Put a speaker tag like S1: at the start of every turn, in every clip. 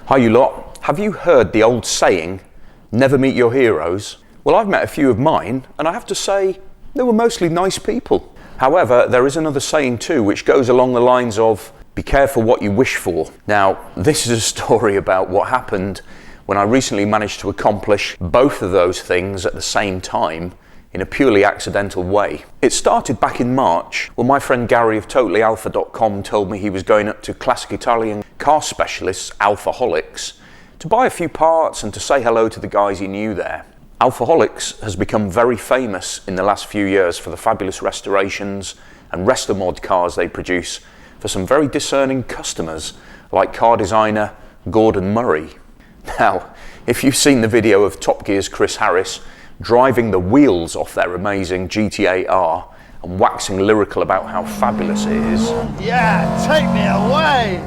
S1: Hi you lot, have you heard the old saying, never meet your heroes? Well, I've met a few of mine, and I have to say, they were mostly nice people. However, there is another saying too, which goes along the lines of, be careful what you wish for. Now, this is a story about what happened when I recently managed to accomplish both of those things at the same time in a purely accidental way. It started back in March when my friend Gary of TotallyAlfa.com told me he was going up to classic Italian car specialists, Alfaholics, to buy a few parts and to say hello to the guys he knew there. Alfaholics has become very famous in the last few years for the fabulous restorations and rest-a-mod cars they produce for some very discerning customers like car designer Gordon Murray. Now, if you've seen the video of Top Gear's Chris Harris driving the wheels off their amazing GT8R and waxing lyrical about how fabulous it is.
S2: Yeah, take me away!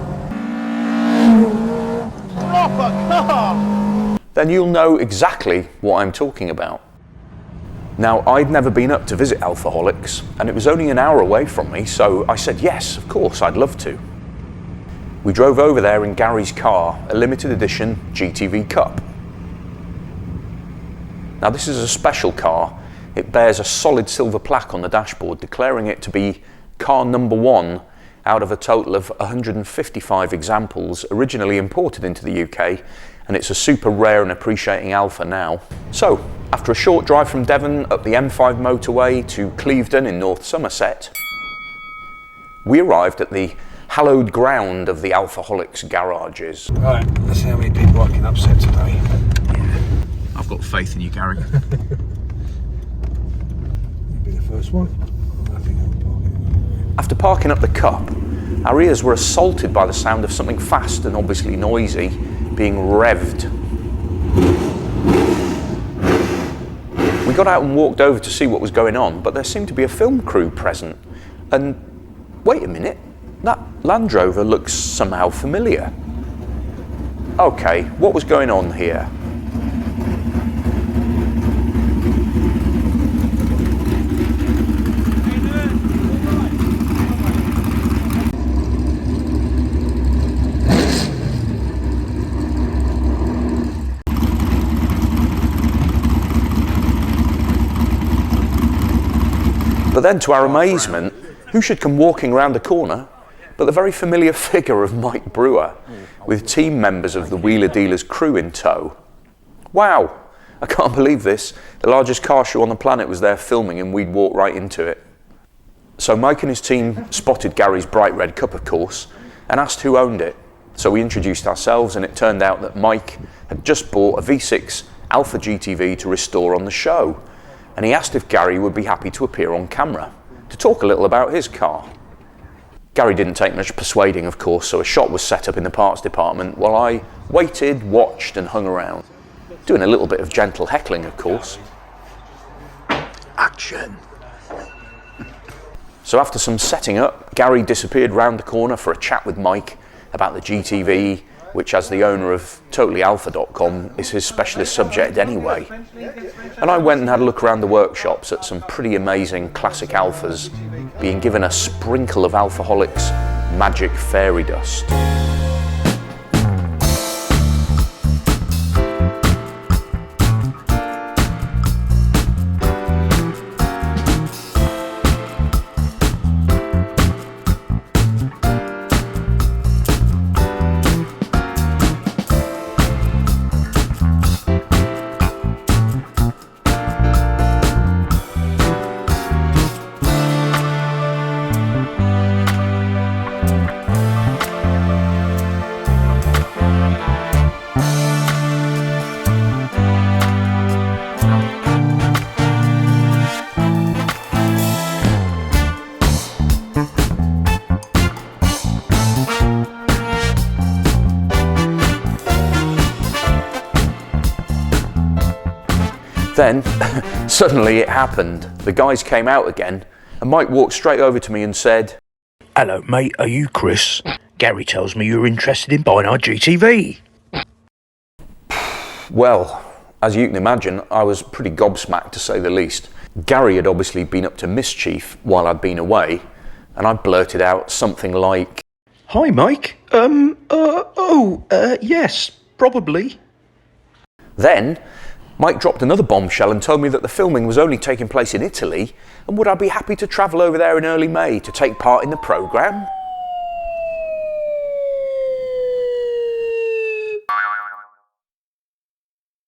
S2: Proper car!
S1: Then you'll know exactly what I'm talking about. Now, I'd never been up to visit Alfaholics, and it was only an hour away from me, so I said yes, of course, I'd love to. We drove over there in Gary's car, a limited edition GTV Cup. Now, this is a special car. It bears a solid silver plaque on the dashboard declaring it to be car number 1 out of a total of 155 examples originally imported into the UK, and it's a super rare and appreciating Alfa now. So, after a short drive from Devon up the M5 motorway to Clevedon in North Somerset, we arrived at the hallowed ground of the Alfaholics garages.
S3: Right, let's see how many people I can upset today.
S1: I've got faith in you, Gary.
S3: You'll be the first one. I think I'll park it.
S1: After parking up the Cup, our ears were assaulted by the sound of something fast and obviously noisy being revved. We got out and walked over to see what was going on, but there seemed to be a film crew present. And wait a minute, that Land Rover looks somehow familiar. Okay, what was going on here? But then, to our amazement, who should come walking around the corner but the very familiar figure of Mike Brewer, with team members of the Wheeler Dealers crew in tow. Wow, I can't believe this. The largest car show on the planet was there filming and we'd walked right into it. So Mike and his team spotted Gary's bright red Cup, of course, and asked who owned it. So we introduced ourselves, and it turned out that Mike had just bought a V6 Alfa GTV to restore on the show. And he asked if Gary would be happy to appear on camera to talk a little about his car. Gary didn't take much persuading, of course, so a shot was set up in the parts department while I waited, watched and hung around, doing a little bit of gentle heckling, of course. Action! So after some setting up, Gary disappeared round the corner for a chat with Mike about the GTV, which, as the owner of TotallyAlfa.com, is his specialist subject anyway. And I went and had a look around the workshops at some pretty amazing classic Alfas being given a sprinkle of Alfaholics magic fairy dust. Then, suddenly it happened. The guys came out again, and Mike walked straight over to me and said,
S4: "Hello, mate, are you Chris? Gary tells me you're interested in buying our GTV.
S1: Well, as you can imagine, I was pretty gobsmacked to say the least. Gary had obviously been up to mischief while I'd been away, and I blurted out something like,
S4: Hi, Mike. Yes, probably.
S1: Then, Mike dropped another bombshell and told me that the filming was only taking place in Italy, and would I be happy to travel over there in early May to take part in the programme?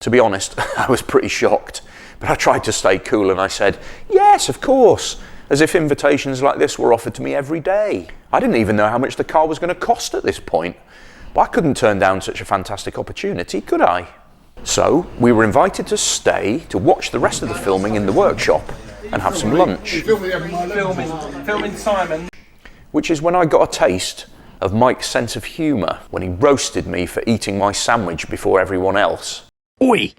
S1: To be honest, I was pretty shocked, but I tried to stay cool and I said, yes, of course, as if invitations like this were offered to me every day. I didn't even know how much the car was going to cost at this point, but I couldn't turn down such a fantastic opportunity, could I? So, we were invited to stay to watch the rest of the filming in the workshop and have some lunch.
S5: Filming Simon.
S1: Which is when I got a taste of Mike's sense of humour when he roasted me for eating my sandwich before everyone else.
S4: Oi,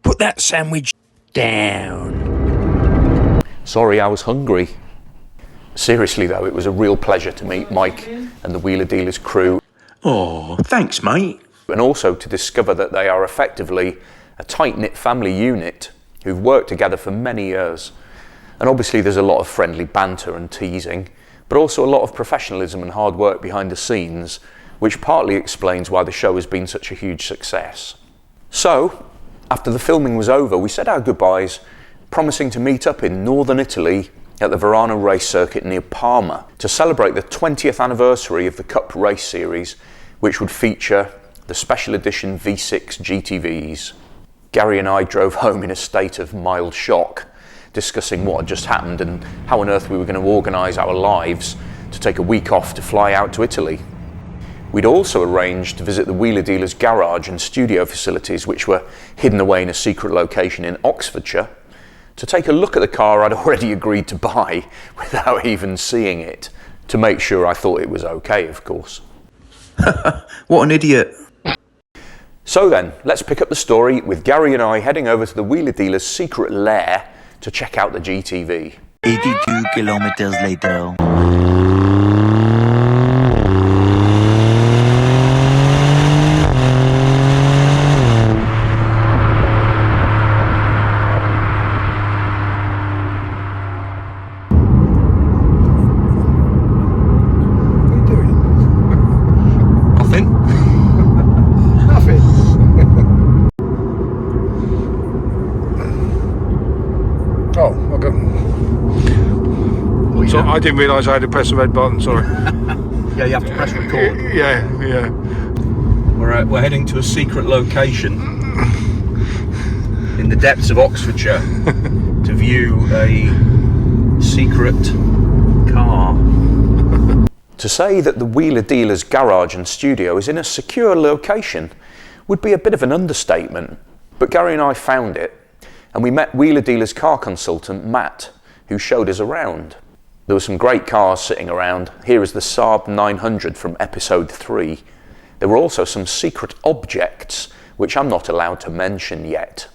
S4: put that sandwich down.
S1: Sorry, I was hungry. Seriously though, it was a real pleasure to meet Mike and the Wheeler Dealers crew.
S4: Oh, thanks, mate.
S1: And also to discover that they are effectively a tight-knit family unit who've worked together for many years. And obviously there's a lot of friendly banter and teasing, but also a lot of professionalism and hard work behind the scenes, which partly explains why the show has been such a huge success. So, after the filming was over, we said our goodbyes, promising to meet up in northern Italy at the Verano race circuit near Parma to celebrate the 20th anniversary of the Cup race series, which would feature the special edition V6 GTVs. Gary and I drove home in a state of mild shock, discussing what had just happened and how on earth we were going to organise our lives to take a week off to fly out to Italy. We'd also arranged to visit the Wheeler Dealers garage and studio facilities, which were hidden away in a secret location in Oxfordshire, to take a look at the car I'd already agreed to buy without even seeing it, to make sure I thought it was okay, of course.
S4: What an idiot.
S1: So then, let's pick up the story with Gary and I heading over to the Wheeler Dealers' secret lair to check out the GTV.
S6: 82 kilometers later.
S3: So I didn't realise I had to press the red button, sorry.
S5: Yeah, you have to press record.
S3: Yeah.
S5: We're heading to a secret location in the depths of Oxfordshire to view a secret car.
S1: To say that the Wheeler Dealers garage and studio is in a secure location would be a bit of an understatement, but Gary and I found it, and we met Wheeler Dealers car consultant Matt, who showed us around. There were some great cars sitting around. Here is the Saab 900 from episode 3. There were also some secret objects, which I'm not allowed to mention yet.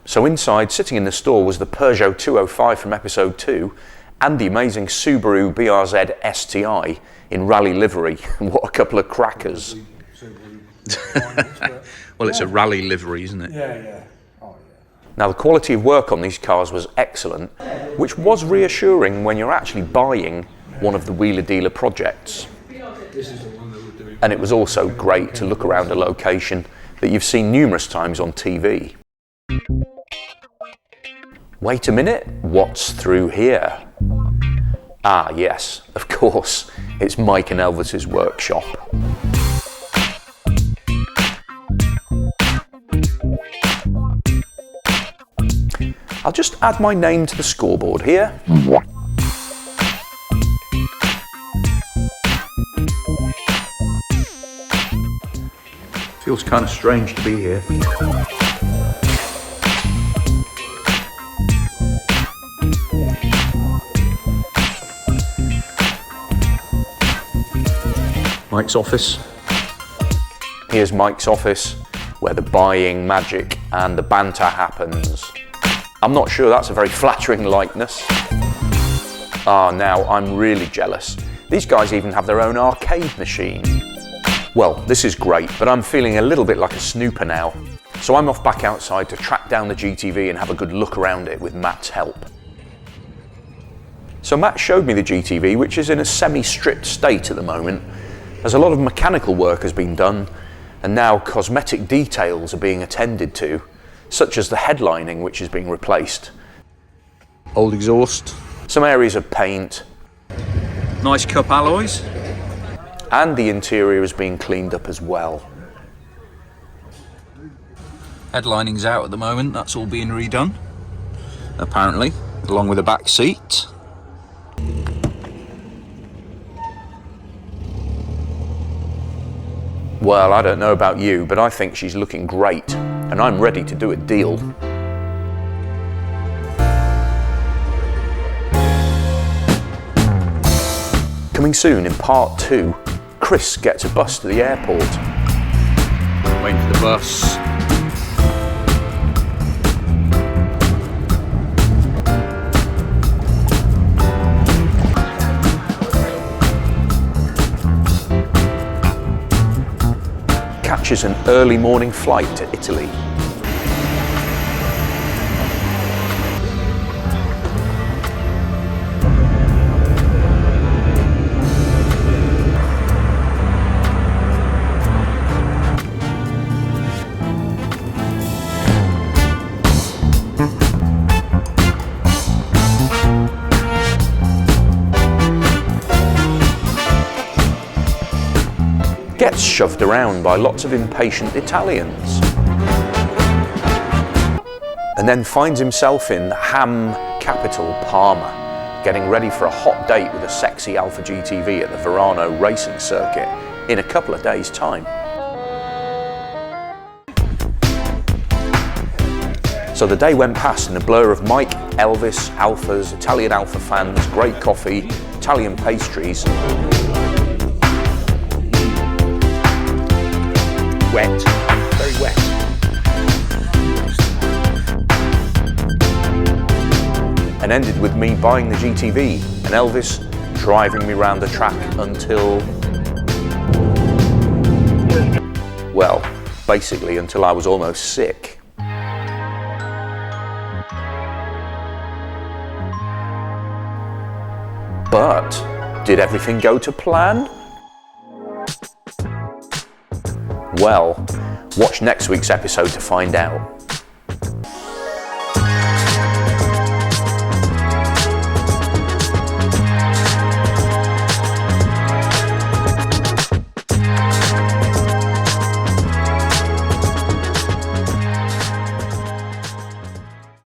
S1: So inside, sitting in the store, was the Peugeot 205 from episode 2 and the amazing Subaru BRZ STI in rally livery. What a couple of crackers.
S5: Well, it's a rally livery, isn't it?
S3: Yeah.
S1: Now, the quality of work on these cars was excellent, which was reassuring when you're actually buying one of the Wheeler Dealer projects. And it was also great to look around a location that you've seen numerous times on TV. Wait a minute, what's through here? Ah, yes, of course, it's Mike and Elvis's workshop. I'll just add my name to the scoreboard here. Feels kind of strange to be here. Mike's office. Here's Mike's office, where the buying magic and the banter happens. I'm not sure that's a very flattering likeness. Now I'm really jealous. These guys even have their own arcade machine. Well, this is great, but I'm feeling a little bit like a snooper now. So I'm off back outside to track down the GTV and have a good look around it with Matt's help. So Matt showed me the GTV, which is in a semi-stripped state at the moment, as a lot of mechanical work has been done and now cosmetic details are being attended to, such as the headlining which is being replaced.
S5: Old exhaust.
S1: Some areas of paint.
S5: Nice cup alloys.
S1: And the interior is being cleaned up as well.
S5: Headlining's out at the moment, that's all being redone, apparently, along with the back seat.
S1: Well, I don't know about you, but I think she's looking great, and I'm ready to do a deal. Coming soon in part 2, Chris gets a bus to the airport.
S5: Waiting for the bus.
S1: Catches an early morning flight to Italy. Gets shoved around by lots of impatient Italians. And then finds himself in ham capital Parma, getting ready for a hot date with a sexy Alfa GTV at the Verano racing circuit in a couple of days' time. So the day went past in a blur of Mike, Elvis, Alfas, Italian Alfa fans, great coffee, Italian pastries.
S5: Wet, very wet.
S1: And ended with me buying the GTV and Elvis driving me round the track until, well, basically until I was almost sick. But did everything go to plan? Well, watch next week's episode to find out.